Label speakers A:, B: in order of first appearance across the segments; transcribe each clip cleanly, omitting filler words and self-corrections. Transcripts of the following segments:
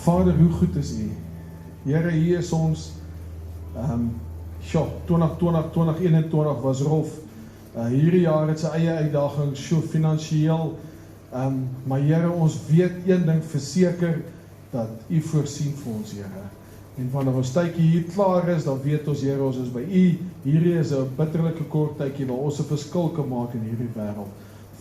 A: Vader, hoe goed is U? Here, hier is ons, 2021 was rof. Hierdie jaar het sy eie uitdaging, finansieel, maar Here, ons weet een ding verseker, dat U voorsien vir ons, Here. En wanneer ons tydjie hier klaar is, dan weet ons, Here, ons is by U. Hierdie is 'n bitterlike kort tydjie waar ons 'n verskil kan maak in hierdie wêreld.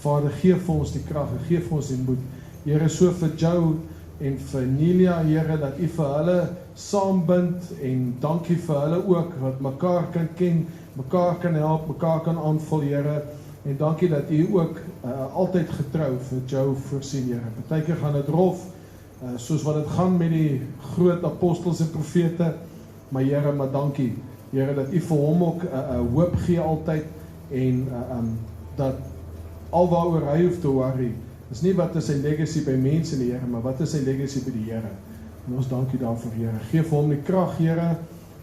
A: Vader, gee vir ons die krag en gee vir ons die moed. Here, so vir Joe en vir Nelia, Here, dat U vir hulle saambind en dankie vir hulle ook, wat mekaar kan ken, mekaar kan help, mekaar kan aanvul, Here, en dankie dat U ook altyd getrou vir Joe voorsien, Here. Partykeer gaan dit rof, soos wat dit gaan met die groot apostels en profete, maar Here, maar dankie, Here, dat U vir hom ook hoop gee altyd, en dat alwaaroor hy hoef te worry, is nie wat is sy legacy by mense nie, Here, maar wat is sy legacy by die Here. En ons dankie daarvoor, Here. Geef vir hom die krag, Here,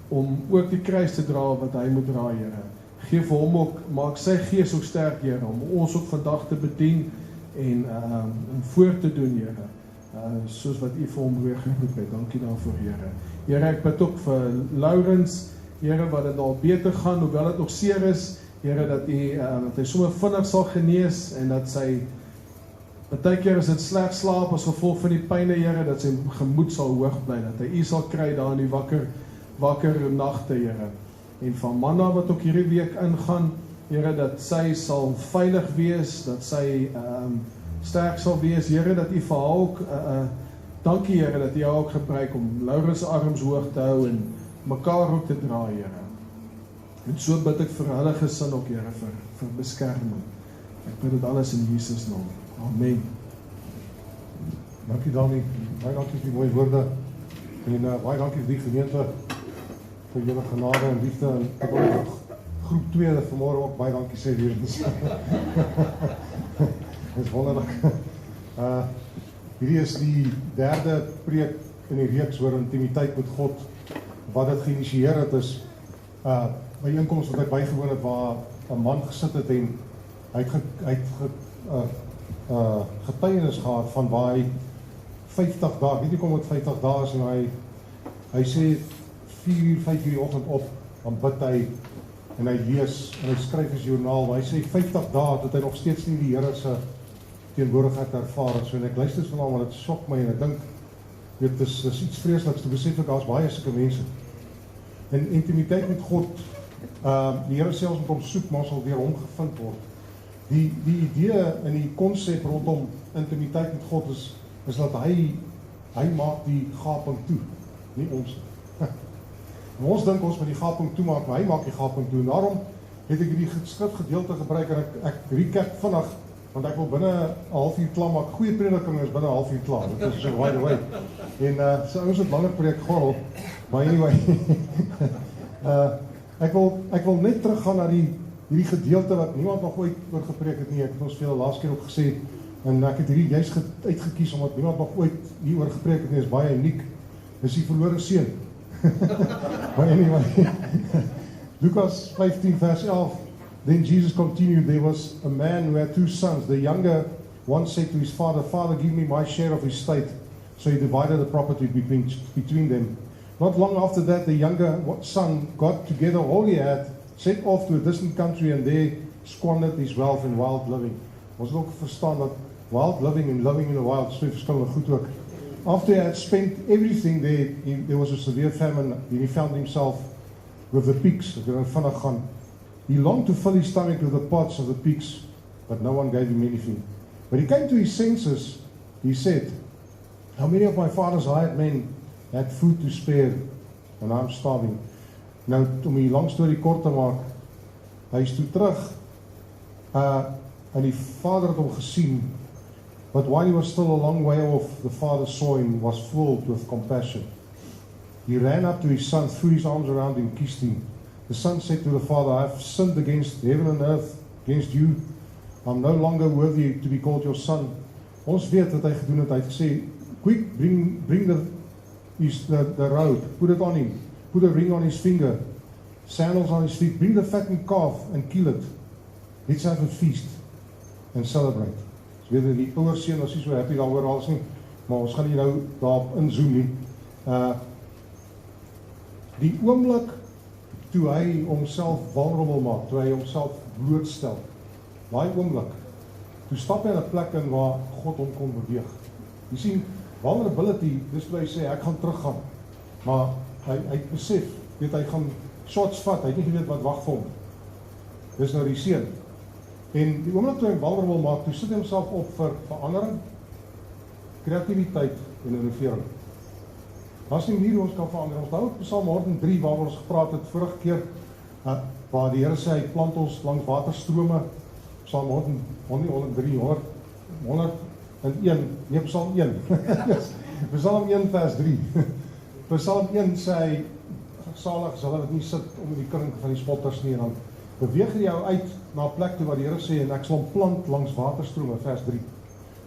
A: om ook die kruis te dra wat hy moet dra, Here. Geef vir hom ook, maak sy gees ook sterk, Here, om ons ook vandag te bedien en voor te doen, Here. Soos wat U vir hom geroep het. Dankie daarvoor, Here. Here, ek bid ook vir Laurens, Here, wat dit al beter gaan, hoewel dit nog seer is, Here, dat hy sommer vinnig sal genees en dat sy partykeer is dit sleg slaap as gevolg van die pyne, Here, dat sy gemoed sal hoog bly, dat hy U sal kry daar in die wakker nagte, Here. En van Manna wat ook hierdie week ingaan, Here, dat sy sal veilig wees, dat sy sterk sal wees, Here, dat U vir haar ook, dankie, Here, dat U haar ook gebruik om Laurens arms hoog te hou en mekaar ook te dra, Here. En so bid ek vir hulle gesin ook, Here, vir beskerming. Ek bid dit alles in Jesus naam. Amen.
B: Dankie Dani, baie dankie vir die mooie woorde en baie dankie vir die gemeente vir julle genade en liefde en ek wil ook groep 2 vanmôre ook baie dankie sê weer. Dit is wonderlik. Hierdie is die 3de preek in die reeks oor intiemiteit met God. Wat dit geïnisieer het is by einkoms wat ek bygewoon het waar 'n man gesit het en hy het getuienis gehad van waar hy 50 dae, weet jy kom met 50 dae is en hy sê 4 uur, 5 uur die oggend op, dan bid hy en hy lees en hy skryf 'n joernaal, maar hy sê 50 dae dat hy nog steeds nie die Here se teenwoordigheid ervaar het, so en ek luister van hom en dit skok my en ek dink, dit is iets vreesliks te besef dat daar's baie sulke mense. En intimiteit met God, die Here selfs moet hom soek, maar sal weer hom gevind word. Die idee en die konsep rondom intimiteit met God is dat hy maak die gaping toe, nie ons. En ons dink ons moet die gaping toemaak, maar hy maak die gaping toe. Daarom het ek hierdie skrifgedeelte gebruik en ek recap vinnig, want ek wil binne 'n halfuur klaar maak. Goeie prediking is binne 'n halfuur klaar. Dit is so wide away. En so ouens het langer preek gehad, maar anyway. Ek wil net teruggaan na hierdie gedeelte wat niemand nog ooit oor gepreek het nie. Ek het ons vir julle laas keer ook gesê en ek het hierdie juist uitgekies omdat niemand nog ooit hieroor gepreek het nie. Is baie uniek. Dis die verlore seun. But anyway, Lucas 15 vers 11. Then Jesus continued, there was a man who had 2 sons. The younger one said to his father, "Father, give me my share of his estate." So he divided the property between them. Not long after that, the younger son got together all he had, set off to a distant country and there squandered his wealth in wild living. Ons moet ook verstaan dat wild living and living in the wild is twee verskillende goed ook. After he had spent everything there was a severe famine, and he found himself with the pigs. He longed to fill his stomach with the pods of the pigs, but no one gave him anything. When he came to his senses, he said, "How many of my father's hired men had food to spare, and I'm starving." Nou, om die lang storie kort te maak, hy is toe terug, en die vader het hom gesien, but while he was still a long way off, the father saw him, was filled with compassion. He ran up to his son, threw his arms around him, kissed him. The son said to the father, "I have sinned against heaven and earth, against you. I'm no longer worthy to be called your son." Ons weet wat hy gedoen het. Hy het gesê, "Quick, bring the robe, put it on him, put a ring on his finger, sandals on his feet, bring the fattened calf and kill it. Let's have a feast and celebrate." So weet jy, die ouer seun was nie so happy daaroor als nie. maar ons gaan nie nou daarop inzoom nie. Die oomblik toe hy homself vulnerable maak, toe hy homself blootstel, daai oomblik, toe stap hy in 'n plek in waar God hom kon beweeg. Jy sien, vulnerability, dis wat hy sê, ek gaan teruggaan, maar hy besef, weet hy gaan shots vat, hy het nie geweet wat wag vir hom. Dis nou die seun. En die oomblik toe hy vulnerable maak, toe sit hy homself op vir verandering, kreatiwiteit en innovering. Daar's nie manier hoe ons kan verander. Ons hou Psalm 103 waar ons gepraat het vorige keer, waar die Here sê hy plant ons langs waterstrome. Psalm 103, 101, nee, Psalm 1. Psalm 1 vers 3. Psalm 1 sê hy, salig is hulle wat nie sit om in die kring van die spotters nie, en dan beweeg hy jou uit na 'n plek toe waar die Here sê, en ek sal hom plant langs waterstrome, vers 3.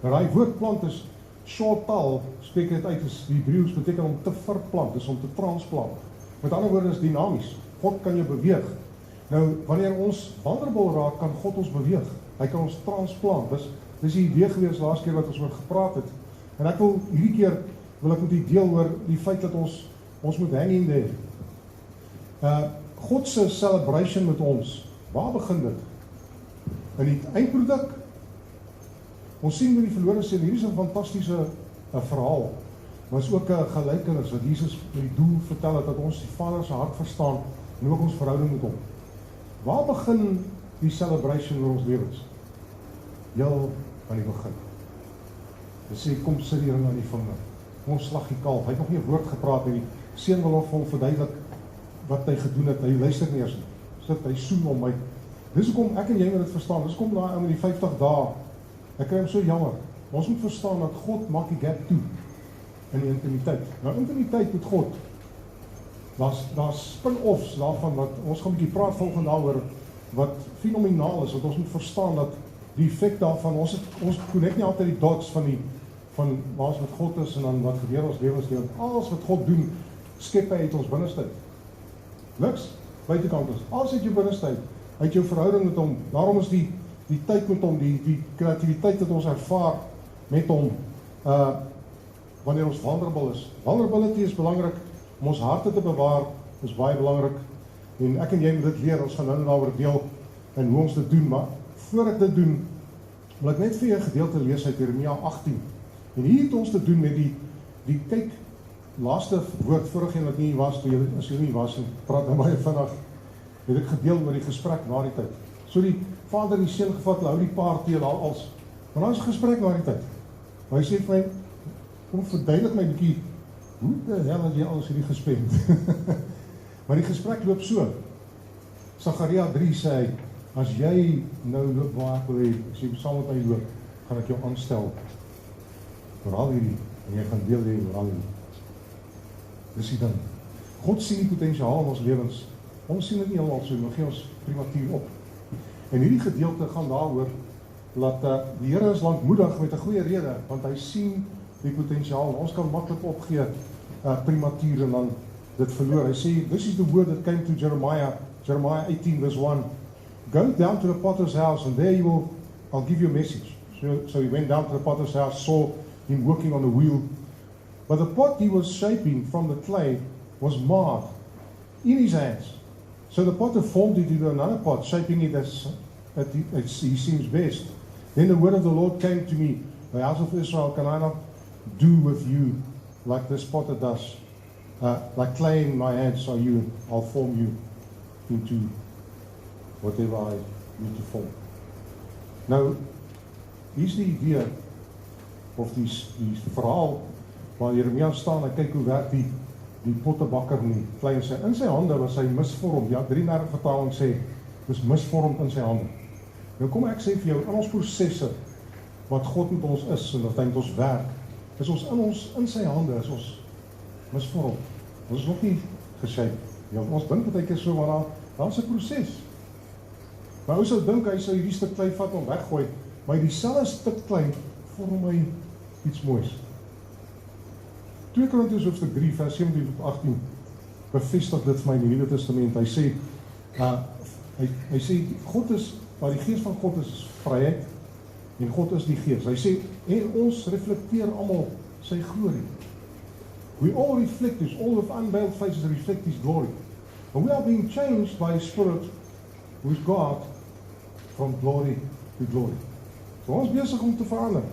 B: Nou die woord plant is short taal, spreek dit uit as Hebreëus, beteken om te verplant, dis om te transplant. Met ander woorde is dinamies. God kan jou beweeg. Nou, wanneer ons vulnerable raak, kan God ons beweeg. Hy kan ons transplant. Dis die idee gewees laas keer wat ons oor gepraat het. En ek wil hierdie keer wil ek met u deel oor die feit dat ons moet hang in there. God se celebration met ons, waar begin dit? In die eindproduk. Ons sien met die verlore seun, hier is 'n fantastiese verhaal, maar is ook 'n gelykenis wat Jesus met die doel vertel het, dat ons die Vader se hart verstaan, en ook ons verhouding met hom. Waar begin die celebration oor ons lewens? Heel aan die begin. Hy sê, kom sit hier aan die vinger, kom slag die kalf, hy het nog nie 'n woord gepraat, en die seun wil nog vir hom verduidelik wat hy gedoen het, hy luister nie eers, hy soen hom, dis hoekom ek en jy moet dit verstaan, dis hoekom daar in die 50 dae, ek kry hom so jammer, ons moet verstaan dat God maak die gap toe, in die intimiteit. Nou, intimiteit met God, daar's spin-offs daarvan, wat ons gaan 'n bietjie praat volgende daaroor, wat fenomenaal is, want ons moet verstaan dat die effek daarvan, ons connect nie altyd die dots van waar ons met God is, en dan wat gebeur ons lewens, want alles wat God doen, skep hy uit ons binneste. Niks, buitekant is, alles uit jou binneste, uit jou verhouding met hom, daarom is die tyd met hom, die kreatiwiteit wat ons ervaar met hom, wanneer ons vulnerable is. Vulnerability is belangrik, om ons harte te bewaar, is baie belangrik, en ek en jy moet dit leer, ons gaan nou daaroor deel, en hoe ons dit doen, maar voor ek dit doen, wil ek net vir jou 'n gedeelte lees uit Jeremia 18, en hier het ons te doen met die kyk, laaste woord, vorige een wat nie was, as jy nie was, en praat nou baie vinnig, het ek gedeel oor die gesprek na die tyd. So die vader die seun gevat, hou die paard teen als, maar dan is gesprek na die tyd. Maar hy sê vir my, kom verduidelik my bietjie, hoe die hel het jy alles hierdie gespend? Maar die gesprek loop so. Sagaria 3 sê hy, as jy nou loop waar ek wil hê, as jy saam met my loop, gaan ek jou aanstel vir al hierdie, en jy gaan deel hê oor al hierdie. Dis die ding. God sien die potensiaal in ons lewens. Ons sien dit nie helemaal so, maar gee ons prematuur op. En hierdie gedeelte gaan daaroor, dat die Here is lankmoedig met 'n goeie rede, want hy sien die potensiaal. Ons kan maklik opgee prematuur en dan dit verloor. Hy sê, this is the word that came to Jeremiah 18 verse 1. Go down to the potter's house and there I'll give you a message. So he went down to the potter's house, saw him working on the wheel. But the pot he was shaping from the clay was marred in his hands. So the potter formed it into another pot, shaping it as he seems best. Then the word of the Lord came to me, the house of Israel, can I not do with you like this potter does? Like clay in my hands are you, and I'll form you into whatever I need to form. Nou, hier is die idee, of die verhaal, waar Jeremia staan en kyk hoe werk die pottebakker nie, klein sy, in sy hande was hy misvormd, ja, 33 vertaling sê, dis misvormd in sy hande. Nou kom ek sê vir jou, in ons prosesse, wat God met ons is, en wat hy met ons werk, is ons in sy hande, is ons misvormd, ons is nog nie geshape, ja, ons dink dat hy so, maar daar is 'n proses. Maar ou sou dink, hy sou hierdie stuk klei vat en weggooi, maar die selfe stuk klei, vorm hy iets moois. 2 Korintiërs hoofstuk 3 vers 17 tot 18 bevestig dit vir my in die Nuwe Testament. Hy sê, hy sê God is, waar die gees van God is vryheid en God is die gees. Hy sê, en ons reflekteer almal sy glorie. We all reflect this, all with unveiled faces reflect His glory. And we are being changed by a Spirit with God from glory to glory. So ons besig om te verander.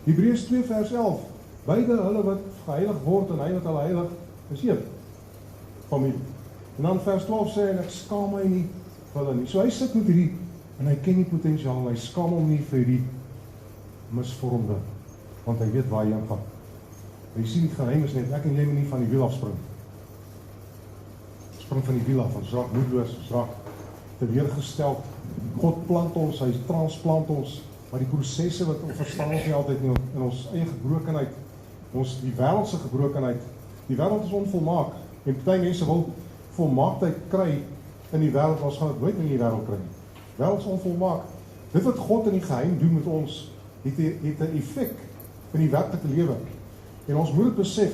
B: Hebreërs 2 vers 11, beide hulle wat geheilig word en hy wat hulle heilig is een familie. En dan vers 12 sê, en ek skaam my nie vir hulle nie. So hy sit met hierdie, en hy ken die potensiaal, en hy skaam hom nie vir hierdie misvormde, want hy weet waar hy aan gaan. Jy sien die geheim is net, ek en jy moet nie van die wiel afspring. Spring van die wiel af, ons raak moedeloos, ons raak teleurgesteld. God plant ons, hy transplant ons, maar die prosesse wat ons verstaan ons nie altyd nie, in ons eie gebrokenheid, die wêreldse gebrokenheid, die wêreld is onvolmaak, en party mense wil volmaaktheid kry in die wêreld, ons gaan dit nooit in die wêreld kry nie. Wêreld is onvolmaak. Dit wat God in die geheim doen met ons, het 'n effek in die werklike lewe. En ons moet besef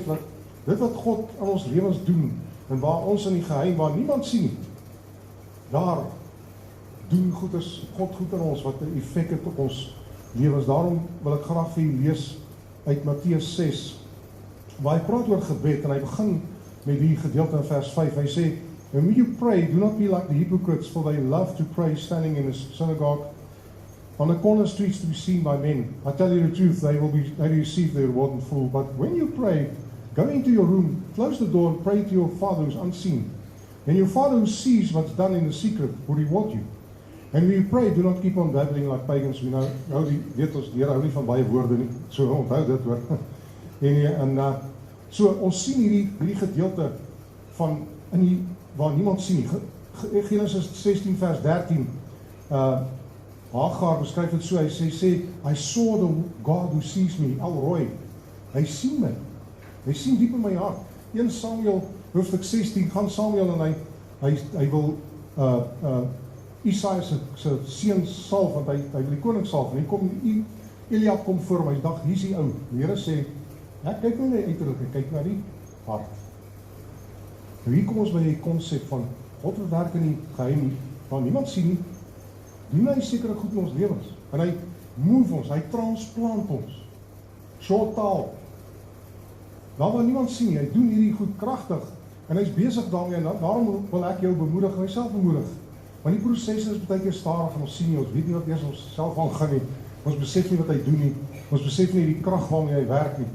B: dat dit wat God in ons lewens doen, en waar ons in die geheim, waar niemand sien nie, daar doen God goed in ons, wat 'n effek het op ons lewens. Daarom wil ek graag vir u lees uit Matteus 6, waar hy praat oor gebed, en hy begin met die gedeelte in vers 5, hy sê, and when you pray, do not be like the hypocrites, for they love to pray standing in the synagogue, on the corner streets to be seen by men. I tell you the truth, they receive their reward in full. But when you pray, go into your room, close the door, and pray to your Father who is unseen. And your Father who sees what's done in the secret will reward you. And when you pray, do not keep on babbling like pagans. We know, weet ons, die Here hou nie van baie woorde nie. So onthou dit hoor. So ons sien hierdie gedeelte van waar niemand sien nie. Genesis 16 vers 13. Hagar beskryf dit so, hy sê, I saw the God who sees me, El Roy. Hy sien my. Hy sien diep in my hart. 1 Samuel hoofstuk 16, gaan Samuel en hy wil Isaia se seun salf, want hy wil die koning salf, en hy kom, Eliab kom voor hom, hy dacht, hier is die ou. Die Here sê, kyk nie na die uiterlik, kyk na die hart. Nou hier kom ons by die konsep van, God wil werk in die geheim, want niemand sien nie, doen hy sekere goed in ons lewens, en hy move ons, hy transplant ons, short taal, daar waar niemand sien nie, hy doen hierdie goed kragtig, en hy is besig daarmee, en daarom wil ek jou bemoedig, en myself bemoedig, want die proses is baie keer stadig, en ons sien nie, ons weet nie wat eers ons self aangaan nie, ons besef nie wat hy doen nie, ons besef nie die krag waarmee hy werk nie,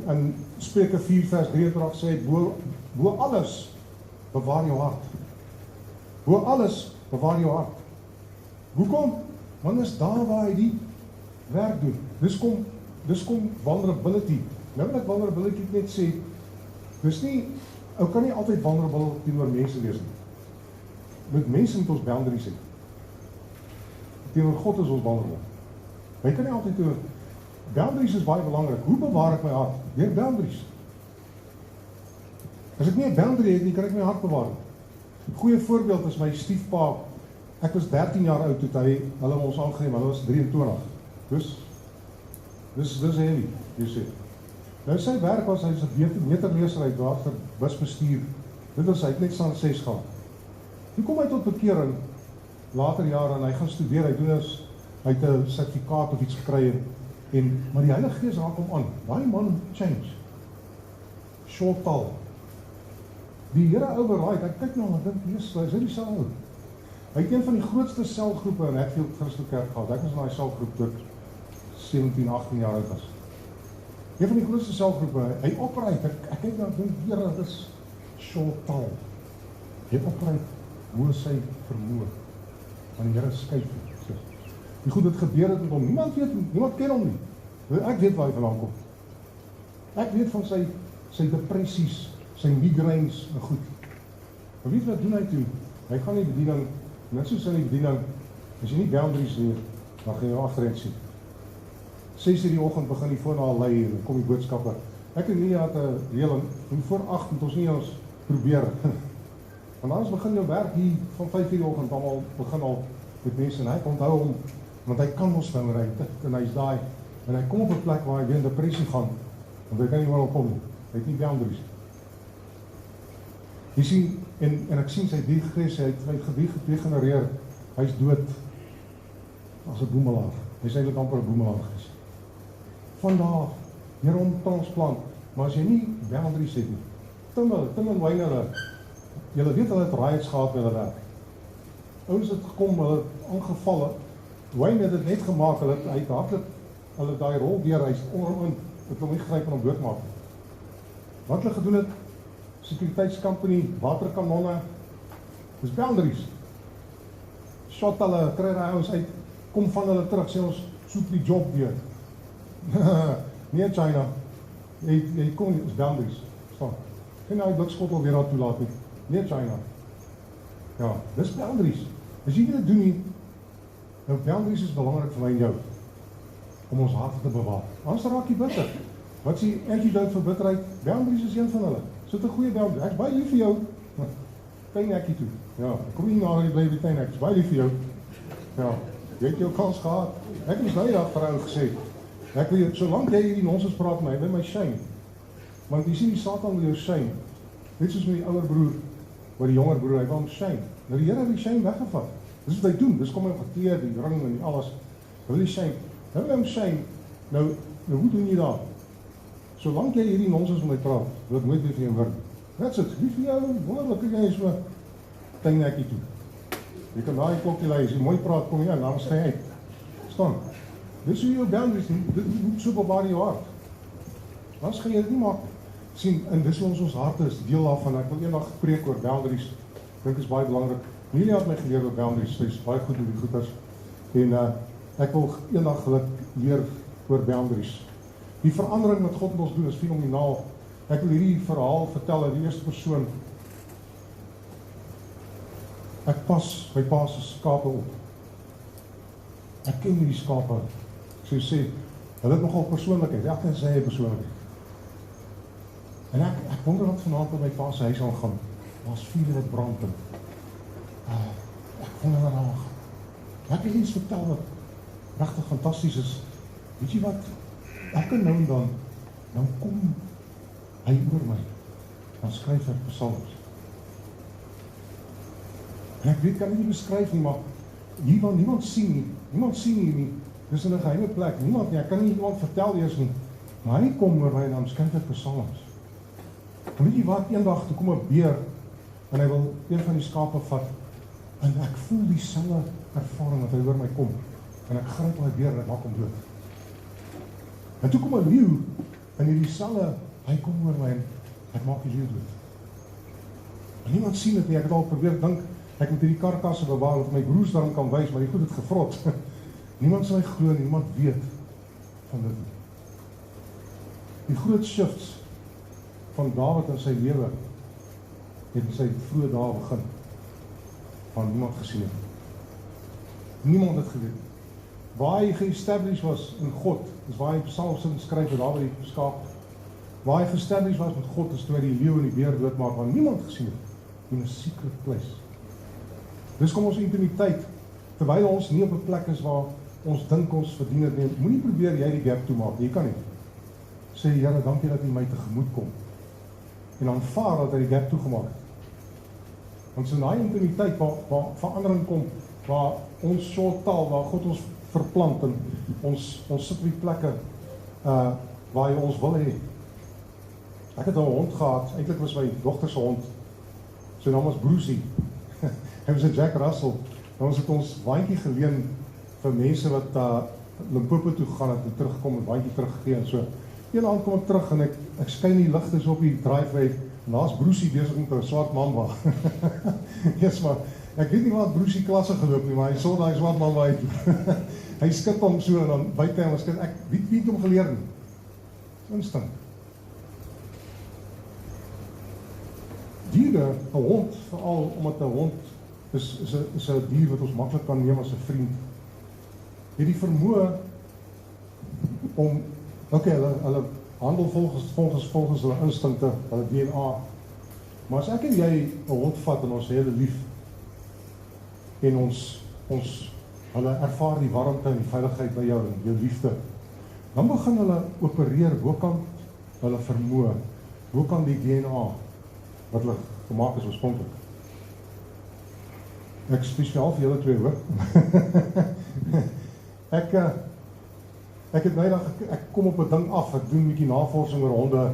B: en Spreuke 4 vers 33 sê, bo alles, bewaar jou hart, bo alles, bewaar jou hart. Hoekom? Want is daar waar hy die werk doen. Dis kom vulnerability. Nou wil ek vulnerability net sê, dis nie, ou kan nie altyd vulnerable teenoor mense wees nie. Met mense moet ons boundaries hê. Teenoor God is ons vulnerable. Hy kan nie altyd teenoor, boundaries is baie belangrik. Hoe bewaar ek my hart? Deur boundaries. As ek nie 'n boundary het nie, kan ek my hart bewaar. 'n Goeie voorbeeld is my stiefpa. Ek was 13 jaar oud toe hulle ons aangeneem, hulle was 23. Dis heavy, jy sê. Nou sy werk was, hy is 'n meterleser uit daar vir busbestuur. Dit was, hy het net staan 6 gehad. Toe kom hy tot bekering, later jare, en hy gaan studeer, hy het 'n sertifikaat of iets gekry, maar die Heilige Gees raak hom aan. Daai man change. Short taal. Die Here override, ek kyk nou, ek dink, Jesus, is hy dieselfde ou? Hy het een van die grootste selgroepe in Hatfield Christelike Kerk gehad. Ek was in daai selgroep toe ek 17, 18 jaar oud was. Een van die grootste selgroepe, hy opreit, ek kyk nou, dink, Here, dit is short taal. Hy opreit, hoe sy vermoë, want die Here skuif. Die goed, dit gebeur het met hom, niemand ken hom nie. Ek weet waar hy vandaan kom. Ek weet van sy depressies, sy migraines en goed. Maar weet wat doen hy toe? Hy gaan die bediening, net soos in die bediening, as jy nie boundaries leer, dan gaan jy agteruit sien. 6 uur die oggend begin die foon al lei en kom die boodskappe. Ek en Nia het 'n reël, en voor 8 moet ons nie ons probeer. Want anders begin jou werk hier van 5 uur die oggend, almal begin al met mense, en hy onthou hom, want hy kan ons nou ry, en hy is daai, en hy kom op 'n plek waar hy weer in depressie gaan, want hy kan nie oral kom nie, hy het nie boundaries. Jy sien, en ek sien sy diegres, hy het gedegenereer, hy is dood, as 'n boemelaar, hy is eintlik amper 'n boemelaar gewees. Vandaag, Here om transplant, maar as jy nie boundaries het nie, Tim en Wayne julle weet hulle het riots gehad met hulle werk. Ouens het gekom, hulle het aangevallen, Wayne het dit net gemaak, hy het hardlik, hulle daai rol weer, hy is onderin, het hom nie gegryp en hom doodmaak. Wat hulle gedoen het, sekuriteitskompanie, waterkanonne, dis boundaries. Shot hulle, kry die ouens uit, kom van hulle terug, sê ons, soek die job weer. Nee China, jy kom nie, is boundaries, verstaan. Geen nou die blikskot al weer daar toelaat nie. Nee China. Ja, dis boundaries. As jy dit doen nie, nou boundaries is belangrik vir my en jou, om ons harte te bewaar. Anders raak jy bitter. Wat is die antidote vir bitterheid? Boundaries is een van hulle. So 'n goeie boundary. Ek is baie lief vir jou. Tuinhekkie toe. Ja, ek kom nie na die bly by tuinhek. Ek is baie lief vir jou. Ja, jy het jou kans gehad. Ek het nou die vrou gesê, ek wil jou, solank jy hierdie nonsens praat met my, wil my shame. Want jy sien die Satan wil jou shame. Net soos met die ouer broer, wat die jonger broer, hy wil hom shame. Nou die Here het die shame weggevat. Dis wat hy doen, dis kom hy geteer, die ring en die alles. Hy wil die shame. Nou wil hy hom shame. Nou hoe doen jy daar? Solank jy hierdie nonsens met my praat, wil ek nooit weer vir jou hoor. That's it, lief vir jou, wonderlik jy so tuinhekkie toe. Jy kan daai klokkie lei, as jy mooi praat, kom jy aan, dan stay uit. Staan. Dis hoe jou boundaries, dit moet so bewaar jou hart. Anders gaan jy dit nie maak. Sien, en dis ons harte is deel daarvan. Ek wil eendag preek oor boundaries. Ek dink is baie belangrik. Milia het my geleer oor boundaries, sy is baie goed oor die goeders. En ek wil eendag leer oor boundaries. Die verandering wat God met ons doen is fenomenaal. Ek wil hierdie verhaal vertel uit die eerste persoon. Ek pas my pa se skape op. Ek ken hierdie skape. So sê, hulle het nogal persoonlikheid. Elkeen sê hy persoonlikheid. En ek wonder wat vanaand by my pa se huis aangaan. Daar's vuur wat brand en ek wonder wat daar gaan. Ek wil iets vertel wat regtig fantasties is. Weet jy wat? Elke nou en dan kom hy oor my. Dan skryf hy psalms. En ek weet, kan nie beskryf nie, maar hiervan niemand sien nie. Niemand sien nie. Dis in 'n geheime plek. Niemand nie. Ek kan nie iemand vertel eers nie. Maar hy kom oor my en dan skryf hy psalms. En weet jy wat? Eendag toe kom 'n beer en hy wil een van die skape vat. En ek voel dieselfde ervaring wat hy oor my kom. En ek gryp daai beer en ek maak hom dood. En toe kom 'n leeu en hierdieselfde, hy kom oor my en ek maak die leeu dood. En niemand sien dit nie. Ek het al probeer dink ek moet hierdie karkasse bewaar dat my broers daarom kan wys, maar die goed het gevrot. Niemand sal my glo nie, niemand weet van dit nie. Die groot shifts van Dawid in sy lewe het in sy vroeë dae begin. Van niemand gesien het. Niemand het geweet. Waar hy geestablish was in God, is waar hy psalms skryf en daar by die skaap. Waar hy geestablish was met God, is toe hy die leeu en die beer doodmaak, waar niemand gesien het, in 'n secret place. Dis kom ons intimiteit, terwyl ons nie op 'n plek is waar ons dink ons verdien het nie. Moenie probeer jy die gap toemaak, jy kan nie. Sê Here, dankie dat U my tegemoet kom. En aanvaar dat hy die gap toegemaak het. Want so in daai intimiteit waar verandering kom, waar ons short taal, waar God ons verplant en ons sit op die plekke waar hy ons wil hê. Ek het 'n hond gehad, eintlik was my dogter se hond. Sy naam was Brucey. Hy was 'n Jack Russell. Dan het ons waantjie geleen vir mense wat Limpopo toe gegaan het en teruggekom en waantjie teruggegee en so. Een aand kom ek terug en ek skyn die ligte so op die driveway en daar's Brucey besig met 'n swart mamba. Yes, maar ek weet nie wat Brucey klasse geloop nie, maar hy sou daai swart mamba uit. Hy skit hom so en dan buite hom skit ek weet nie hom geleer nie. Instinct. Diere, 'n hond, veral omdat 'n hond is 'n dier wat ons maklik kan neem as 'n vriend. Het die vermoë om hulle handel volgens hulle instinkte, hulle DNA. Maar as ek en jy 'n hond vat en ons sê hulle lief en ons hulle ervaar die warmte en die veiligheid by jou en jou liefde, dan begin hulle opereer bokant hulle vermoë, bokant die DNA wat hulle gemaak is oorspronklik. Ek spesiaal vir julle twee hoor. Ek het nou ek kom op 'n ding af, ek doen 'n bietjie navorsing oor honde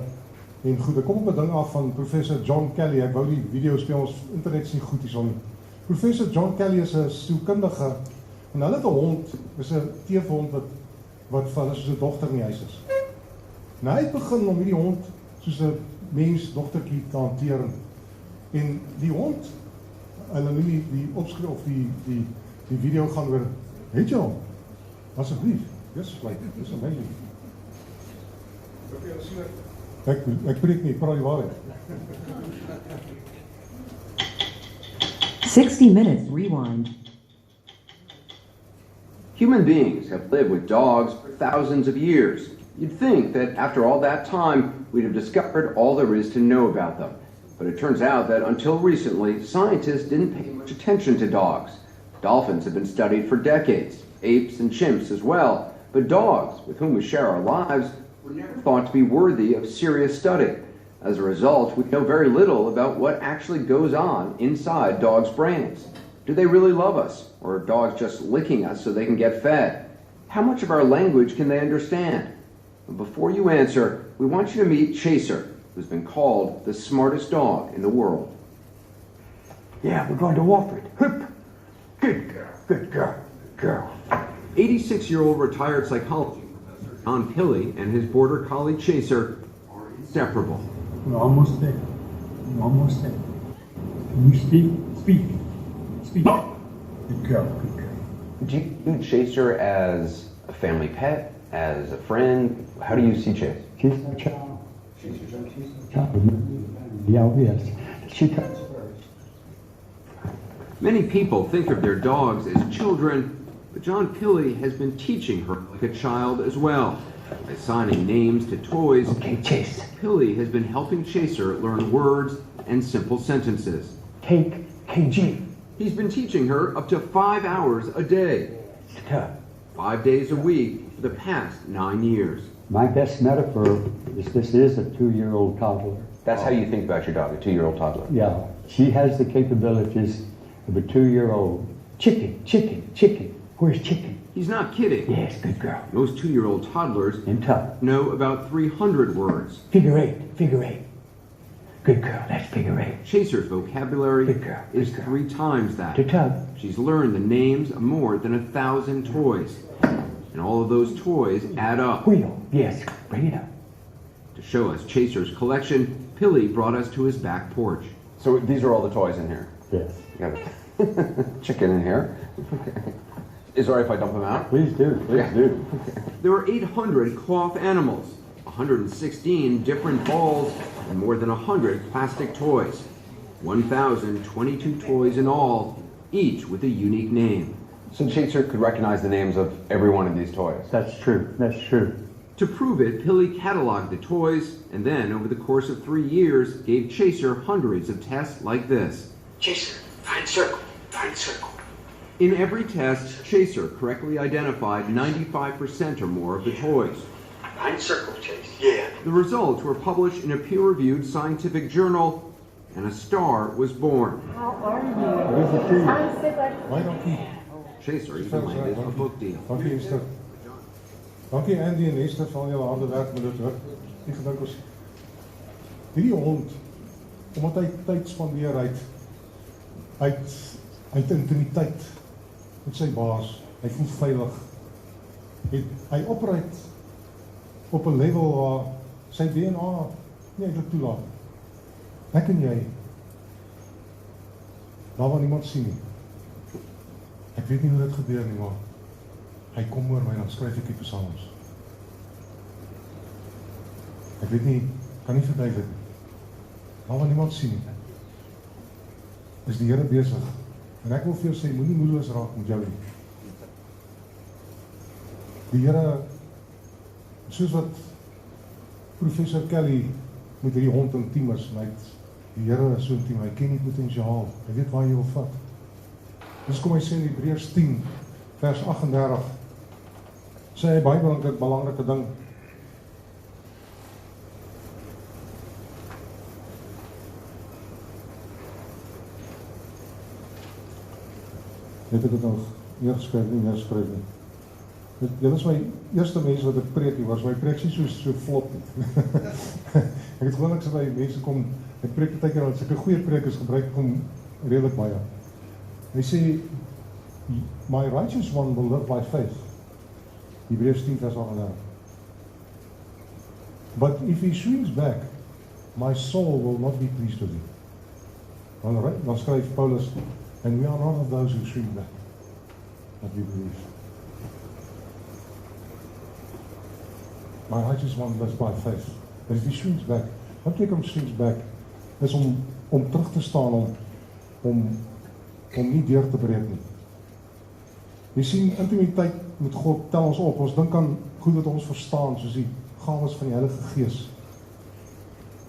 B: en goed. Ek kom op 'n ding af van professor John Kelly. Ek wou die video speel, ons internet is nie goed hierson nie. Professor John Kelly is 'n sielkundige en hulle het 'n hond, is 'n teefhond wat vir hulle soos 'n dogter in die huis is. Nou hy het begin om hierdie hond soos 'n mens dogtertjie te hanteer. En die hond, hulle noem die opskrif of die video gaan oor, het jy hom? Asseblief, dis like, dis amazing. Ek preek nie, ek praat die waarheid.
C: 60 minutes rewind.
D: Human beings have lived with dogs for thousands of years. You'd think that after all that time, we'd have discovered all there is to know about them. But it turns out that until recently, scientists didn't pay much attention to dogs. Dolphins have been studied for decades, apes and chimps as well. But dogs, with whom we share our lives, were never thought to be worthy of serious study. As a result, we know very little about what actually goes on inside dogs' brains. Do they really love us? Or are dogs just licking us so they can get fed? How much of our language can they understand? Before you answer, we want you to meet Chaser, who's been called the smartest dog in the world.
E: Yeah, we're going to Walford. Hup. Good girl, good girl, good girl.
D: 86-year-old retired psychology professor John Pilley and his border collie Chaser are inseparable.
E: We're almost there. We're almost there. Can you speak? Speak. Speak. Good girl, good girl.
D: Do you view Chaser as a family pet, as a friend? How do you see Chase?
E: She's a child. She's a child. Yeah, yes. She comes first.
D: Many people think of their dogs as children, but John Pilley has been teaching her like a child as well. By assigning names to toys,
E: Okay, Chase.
D: Pilley has been helping Chaser learn words and simple sentences.
E: Take KG.
D: He's been teaching her up to 5 hours a day,
E: Tough.
D: 5 days a week for the past 9 years.
E: My best metaphor is this is a 2-year-old toddler.
D: That's how you think about your dog, a 2-year-old toddler.
E: Yeah, she has the capabilities of a 2-year-old. Chicken, chicken, chicken. Where's chicken?
D: He's not kidding.
E: Yes, good girl.
D: Most 2-year-old toddlers
E: And tough.
D: know about 300 words.
E: Figure eight, figure eight. Good girl, that's figure eight.
D: Chaser's vocabulary
E: Good girl,
D: is
E: good girl.
D: 3 times that.
E: To tug.
D: She's learned the names of more than 1,000 toys. And all of those toys add up.
E: Wheel, yes, bring it up.
D: To show us Chaser's collection, Pilley brought us to his back porch.
F: So these are all the toys in here.
E: Yes.
F: You got a chicken in here. Is it all right if I dump them out?
E: Please do, please do.
D: There are 800 cloth animals, 116 different balls, and more than 100 plastic toys. 1,022 toys in all, each with a unique name.
F: So Chaser could recognize the names of every one of these toys.
E: That's true, that's true.
D: To prove it, Pilley cataloged the toys, and then, over the course of 3 years, gave Chaser hundreds of tests like this.
E: Chaser, find circle, find circle.
D: In every test, Chaser correctly identified 95% or more of the toys.
E: Find circle, Chase. Yeah.
D: The results were published in a peer-reviewed scientific journal, and a star was born.
G: How are you?
E: What is it to you?
G: I'm sick like
B: Baie dankie.
D: Chaser even landed a book deal.
B: Dankie Esther. Dankie Andy en Esther van julle harde werk met dit hoor. Ek gedink ons hierdie hond omdat hy tyd spandeer uit intimiteit met sy baas. Hy voel veilig. Hy operate op 'n level waar sy DNA nie eintlik toelaat. Ek en jy daar waar niemand sien nie. Ek weet nie hoe dit gebeur nie, maar hy kom oor my en dan skryf ek die psalms. Ek weet nie, kan nie verduidelik nie. Daar waar niemand sien nie, is die Here besig. En ek wil vir jou sê, moenie moedeloos raak met jou nie. Die Here, soos wat professor Kelly met hierdie hond intiem is, die Here is so intiem, hy ken die potensiaal, hy weet waar jy wil vat. Dus kom hy sê in Hebreërs 10, vers 38, sê hy baie belangrike ding. Net ek het nog neergeskryf nie. Dit was my eerste mens wat ek preek hier was, my preek nie so vlot nie. Ek het gewoonlik so by mense kom, ek preek partykeer al sulke goeie preekers gebruik kom redelik baie. Hy sê, my righteous one will live by faith. Hebreërs 10 vers 11. But if he shrinks back, my soul will not be pleased with him. Dan skryf Paulus, and we are not of those who shrink back, but we believe. My righteous one lives by faith. But if he shrinks back, wat beteken shrinks back? Is om terug te staan, om nie deur te breek nie. Jy sien, intiemiteit met God tel ons op, ons dink aan goed wat ons verstaan, soos die gawes van die Heilige Gees.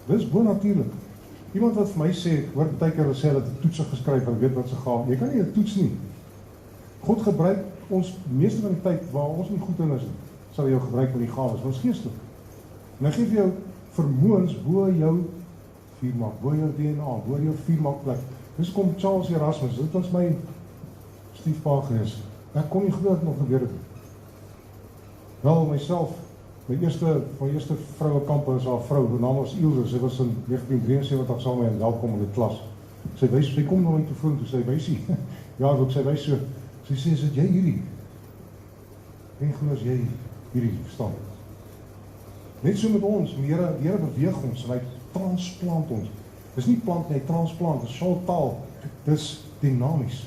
B: Dis bonatuurlik. Iemand wat vir my sê, hoor baie keer sê dat 'n toets geskryf en weet wat se gawe. Jy kan nie 'n toets nie. God gebruik ons meeste van die tyd waar ons nie goed in is, sal hy jou gebruik met die gawes, ons geestelik. En hy gee vir jou vermoëns bo jou vuurmak, bo jou DNA, bo jou vuurmakplek. Dis kom Charles Erasmus, dit was my stiefpa gewees. Ek kon nie glo dat nog gebeur het. Wel, myself, my eerste vrouekamp was haar vrou, haar naam was Ilse, sy was in 1973 saam met my welkom in die klas. Sy kom na my toe vroeg, toe sy wysie, ja, wat sy wys so, sy sê, is dit jy hierdie? En glo as jy hierdie verstaan. Net so met ons, die Here beweeg ons, en hy transplant ons. Dis nie plant nie, transplant, dis so taal, dis dinamies.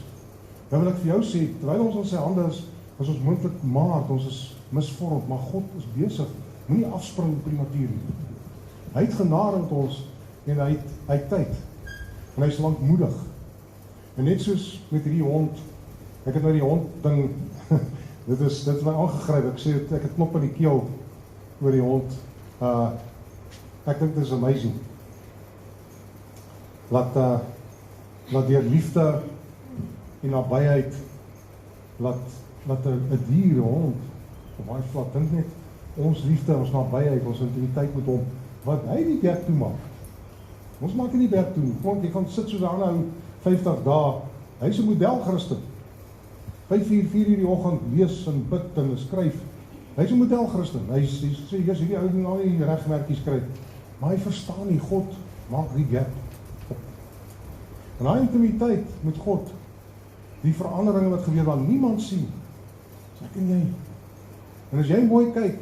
B: Nou wil ek vir jou sê, terwyl ons in sy hande is ons moontlik maard, ons is misvormd, maar God is besig, moenie afspring prematuur nie. Hy het genade met ons, en hy het tyd, en hy is lankmoedig. En net soos met hierdie hond, ek het nou die hond ding, dit is my aangegryp, ek sê, ek het knop in die keel oor die hond, ek dink dit is amazing, laat deur liefde en nabyheid, laat 'n dier, 'n hond, op baie vlak, dink net, ons liefde, ons nabyheid, ons intimiteit met hom, wat hy die berg toe maak. Ons maak nie die berg toe, want jy kan sit soos aanhou 50 dae, hy is 'n model Christen. 4 uur die oggend lees en bid en skryf. Hy is 'n model Christen. Hy sê, "Jesus, hierdie ou ding al die regmerkies kry." Maar hy verstaan nie, God maak die gap op. En daai intimiteit met God, die veranderinge wat gebeur wat niemand sien, sê ek en jy. En as jy mooi kyk,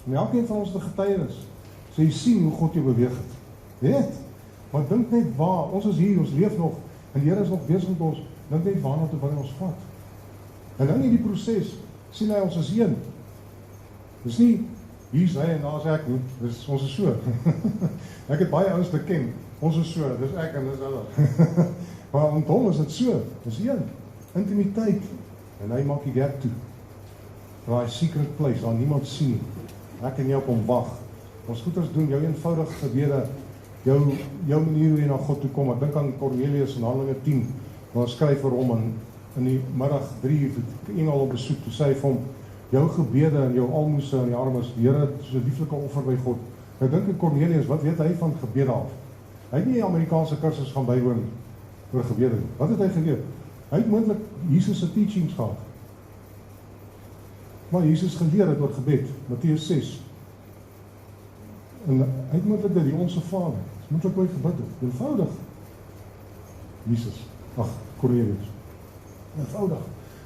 B: en elkeen van ons te getuienis, sê jy sien hoe God jou beweeg het. Weet, maar dink net waar, ons is hier, ons leef nog, en die Here is nog besig met ons, dink net waarna toe wil hy ons vat. En dan in die proses, sien hy ons as een. Dis nie, hier is hy en daar is ek, ons is so. Ek het baie ouens beken, ons is so, dis ek en dis hulle. Maar met hom is dit so, dis een, intimiteit, en hy maak die gap toe. Daai secret place, waar niemand sien, ek en jy op hom wag. Ons goeders doen, jou eenvoudige gebede, jou manier hoe jy na God toe kom. Ek dink aan Cornelius in Handelinge 10, waar skryf vir hom in die middag 3 uur, die engel op besoek, toe sê hy vir hom, jou gebede en jou almoese en die armes, die Here is 'n lieflike offer by God. Ek dink aan Cornelius, wat weet hy van gebede af? Hy het nie 'n Amerikaanse kursus gaan bywoon oor gebede nie. Wat het hy geweet? Hy het moontlik Jesus se teachings gehad. Maar Jesus geleer het oor gebed, Matteus 6. En hy het moontlik dat die Onse Vader, moontlik ooit gebid het, eenvoudig. Jesus, Cornelius, eenvoudig.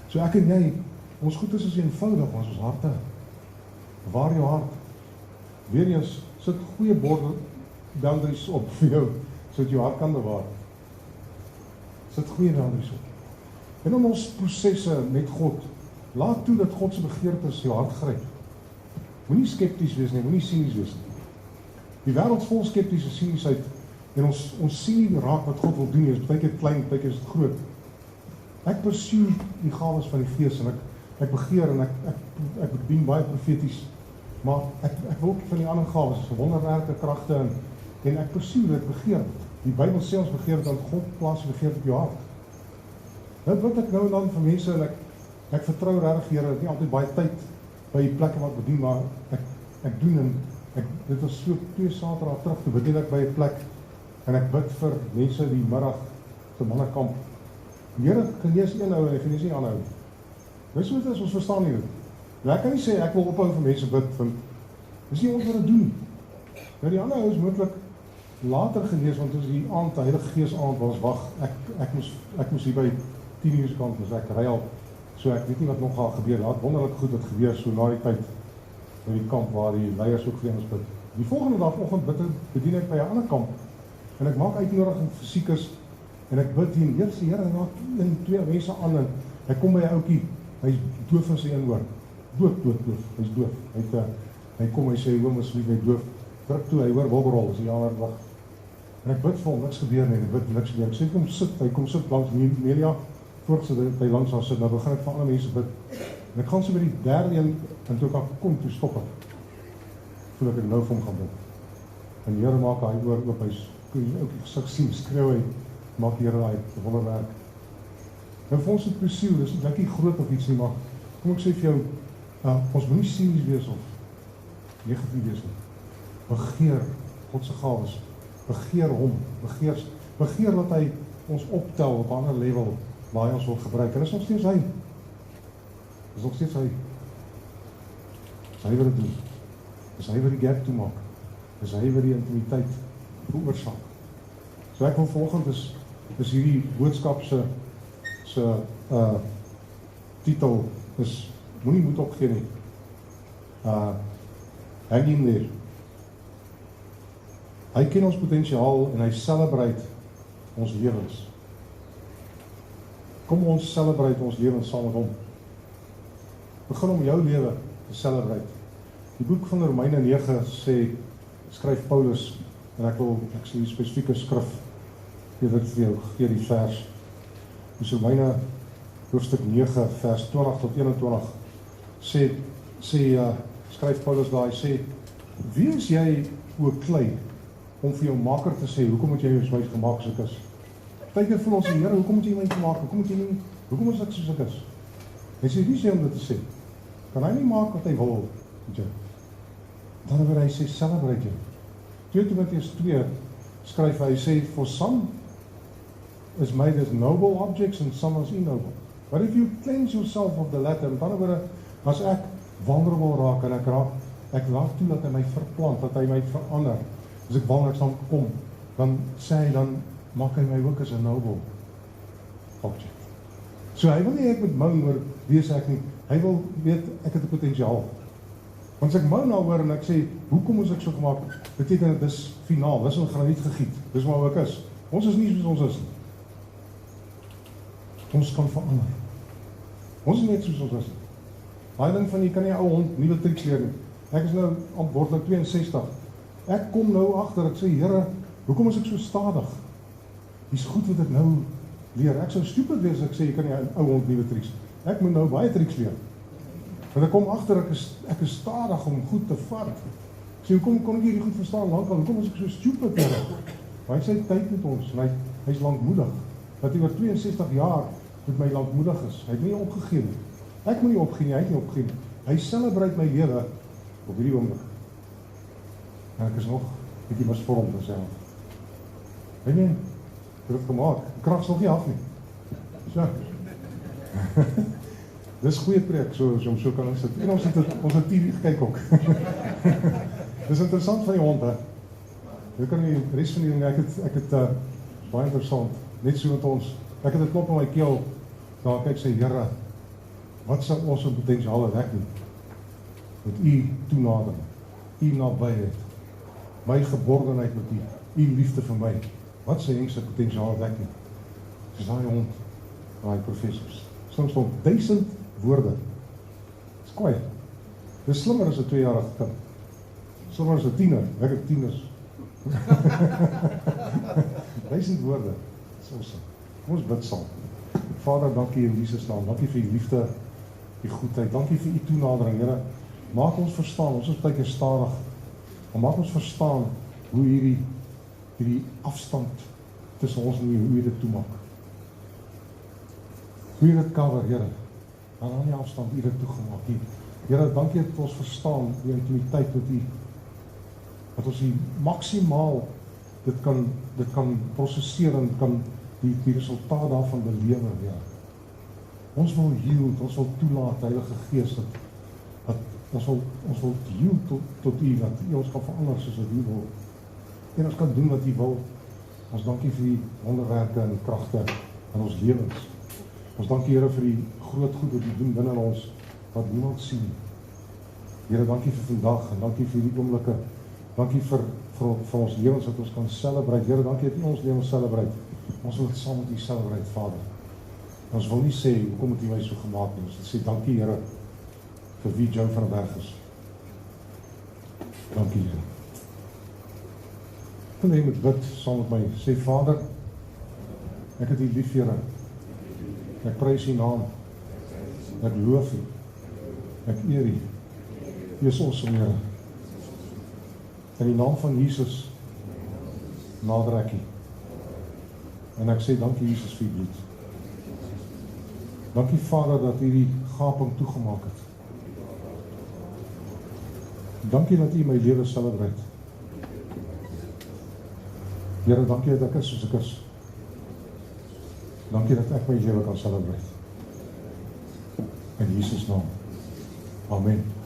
B: So ek en jy, ons goed is eenvoudig, maar ons harte. Bewaar jou hart. Weer eens, sit goeie boundaries op vir jou, sodat jou hart kan bewaar. Sit goeie boundaries op. En in ons prosesse met God, laat toe dat God se begeertes jou hart gryp. Moenie skepties wees nie, moenie sinies wees nie. Die wêreld vol skeptiese siniesheid, en ons sien nie raak wat God wil doen nie, is baie keer klein, baie keer is dit groot. Ek pursue die gawes van die Gees, en ek begeer, en ek bedien baie profeties, maar ek wil ook van die ander gawes, wonderwerke, kragte, en ek pursue dit, ek begeer. Die Bybel sê ons begeer dat God plaas begeer op jou hart. Dit wat ek nou en dan van mense, en ek vertrou regtig Here, ek het nie altyd baie tyd by die plekke wat bedien, maar ek doen, en dit was so 2 Saterdae terug, toe bedien ek by 'n plek, en ek bid vir mense die middag, te mannekamp. Die Here genees een ou, en hy genees nie ander ou. Weet jy wat is, ons verstaan nie dit. Nou, ek kan nie sê ek wil ophou vir mense bid, want dis nie ons wat dit doen nie. Nou die ander ou is moontlik later gewees, want ons die aand, die Heilige Gees aand, ons wag, ek moes hier by 10 uur se kant, dus ek ry al, so ek weet nie wat nog gaan gebeur, laat wonderlik goed het gebeur, so na die tyd, by die kamp waar die leiers ook vir ons bid. Die volgende dag oggend bedien ek by 'n ander kamp, en ek maak uitnodiging vir siekes, en ek bid hier, Here, raak 1, 2 mense aan, en ek kom by 'n ouetjie, hy is doof in sy een oor, doof, hy is doof, hy kom, hy sê, oom asseblief, hy doof, druk toe, hy hoor wobberol, is die ander dag, en ek bid vir hom, niks gebeur nie, ek bid niks gebeur, ek sê, hy kom sit langs Melia, voortsit hy langs haar sit, nou begin ek vir ander mense bid, en ek gaan so by die derde een, en toe ek al kom, toe stop ek, voel ek nou vir hom gaan bid, en die Here maak hy oor oop, hy kun jy ook die gesig sien, skreeuw hy, maak die Here hy, wonderwerk, en vir ons het presiel, dis nie lekker groot of iets nie, maar, kom ek sê vir jou, ons moet nie cynies wees of negatief wees nie, begeer Godse gawes, begeer hom, begeer dat hy ons optel op 'n ander level, waar hy ons wil gebruik, en is nog steeds hy, is nog steeds hy, is hy wat het doen, is hy wat die gap toemaak, is hy wat die intimiteit veroorsaak. So ek wil volgend is hierdie boodskap se titel is, moenie moed opgee nie, hang in there. Hy ken ons potensiaal en hy celebrate ons lewens. Kom ons celebrate ons lewens saam met hom. Begin om jou lewe te celebrate. Die boek van Romeine 9 sê, skryf Paulus, en ek sê die spesifieke skrif, gee dit vir jou, gee die vers. Dus Romeine hoofstuk 9 vers 20 tot 21 skryf Paulus daar, hy sê, wie is jy o klei, om vir jou maker te sê, hoekom het jy my gemaak soos ek is? Partykeer voel ons, Here, hoekom het jy my gemaak? Hoekom is ek soos ek is? Hy sê, wie sê om dit te sê? Kan hy nie maak wat hy wil, weet jy? Dan wil hy sê, celebrate jy. 2 Timotheus 2 skryf hy sê, for some is made as noble objects and some as ignoble. But if you cleanse yourself of the latter, met ander woorde, as ek vulnerable raak en ek laat toe dat hy my verplant, dat hy my verander, as ek wanneer ek saam kom, dan sê hy, dan maak hy my ook as 'n noble object. So hy wil nie ek met moan oor wees ek nie, hy wil weet, ek het 'n potensiaal. Want as ek moan nou oor en ek sê, hoekom is ek so gemaak, beteken dit is finaal, dis in graniet gegiet, dis waar ek is. Ons is nie soos ons is nie. Ons kan verander. Ons is net soos ons is. Daai ding van jy kan nie 'n ou hond nuwe triks leer nie. Ek is nou, word nou 62. Ek kom nou agter, ek sê, Here, hoekom is ek so stadig? Dis goed wat ek nou leer. Ek sou stupid wees as ek sê, jy kan nie 'n ou hond nuwe triks. Ek moet nou baie triks leer. Want ek kom agter, ek is stadig om goed te vat. Ek sê, hoekom kon ek hierdie goed verstaan lankal? Hoekom is ek so stupid? Maar hy sê tyd met ons, en hy is lankmoedig. Dat hy oor 62 jaar met my lankmoedig is. Hy het nie opgegee nie. Ek moet nie opgee nie, hy het nie opgegee nie. Hy celebrate my lewe op hierdie oomblik. En ek is nog bietjie misvormd myself. Amen. Dit het gemaak. Die krag is nog nie af nie. So. Dis goeie preek, so kan ons sit. En ons het TV gekyk ook. Dis interessant van die hond, hè. Jy kan die rest van die ding, ek het baie interessant, net so met ons, ek het 'n klop in my keel, daar kyk sê, Here, wat sal ons potensiale wek nie? Met u toenadering, u nabyheid, my geborgenheid met u liefde vir my, wat sê ons potensiale wek nie? Dis daai hond, daai professors, soms stond 1000 woorde, dis kwaai, dis slimmer as 'n 2-jarige kind, slimmer as 'n tiener, ek het tieners, 1000 woorde, dis awesome. Kom ons bid saam. Vader, dankie in Jesus naam, dankie vir u liefde, u goedheid, dankie vir u toenadering, Here. Maak ons verstaan, ons is baie keer stadig, maar maak ons verstaan hoe hierdie afstand tussen ons en u, hoe u dit toemaak. Hoe u dit cover, Here. Dan aan die afstand u dit toegemaak. Here, dankie dat ons verstaan die intimiteit met u, dat ons die maksimaal dit kan prosesseer en kan die resultaat daarvan belewe, ja. Ons wil yield, ons wil toelaat, Heilige Gees, dat ons wil yield tot U, dat U ons kan verander soos wat U wil. En ons kan doen wat U wil. Ons dankie vir die wonderwerke en kragte in ons lewens. Ons dankie Here vir die groot goed wat U doen binne ons, wat niemand sien. Here, dankie vir vandag en dankie vir die oomblikke. Dankie vir ons lewens wat ons kan celebrate. Here, dankie dat U ons lewens celebrate. Ons wil dit saam met U celebrate, Vader. Ons wil nie sê, hoekom het U my so gemaak nie. Ons wil sê, dankie Here, vir wie Joe van Berg is. Dankie Here. Ek wil hê jy moet bid saam met my. Sê, Vader, ek het U lief, Here. Ek prys U naam. Ek loof U. Ek eer U. U is awesome, Here. In die naam van Jesus nader ek U. En ek sê dankie Jesus vir U bloed. Dankie Vader dat U die gaping toegemaak het. Dankie dat U my lewe celebrate. Here, dankie dat ek is soos ek is. Dankie dat ek my lewe kan celebrate. In Jesus naam. Amen.